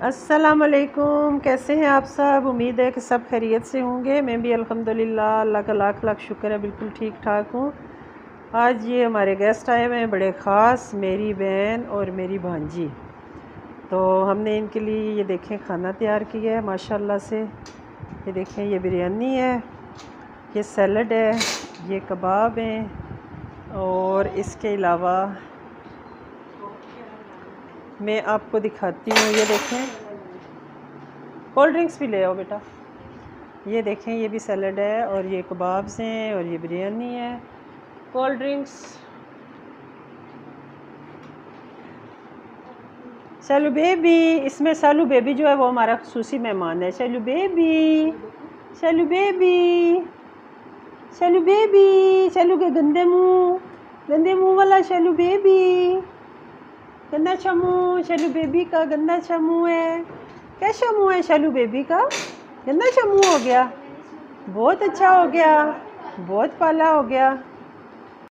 अस्सलामुअलैकुम, कैसे हैं आप सब। उम्मीद है कि सब खैरियत से होंगे। मैं भी अल्हम्दुलिल्लाह, अल्लाह का लाख लाख शुक्र है, बिल्कुल ठीक ठाक हूँ। आज ये हमारे गेस्ट आए हुए हैं बड़े ख़ास, मेरी बहन और मेरी भांजी। तो हमने इनके लिए ये देखें खाना तैयार किया है माशाल्लाह से। ये देखें, ये बिरयानी है, ये सैलड है, ये कबाब हैं और इसके अलावा मैं आपको दिखाती हूँ। ये देखें, कोल्ड ड्रिंक्स भी ले आओ बेटा। ये देखें, ये भी सैलड है और ये कबाब्स हैं और ये बिरयानी है। Cold drinks. शैलू बेबी, इसमें शैलू बेबी जो है वो हमारा खसूसी मेहमान है। Shailu baby, Shailu baby, Shailu baby, Shailu के गंदे मुंह वाला शैलू बेबी, गंदा सा मुँह शैलू बेबी का, गंदा सा मुँह है। कैसा मुँह है शैलू बेबी का, गंदा सा मुँह हो गया। बहुत अच्छा हो गया, बहुत पाला हो गया।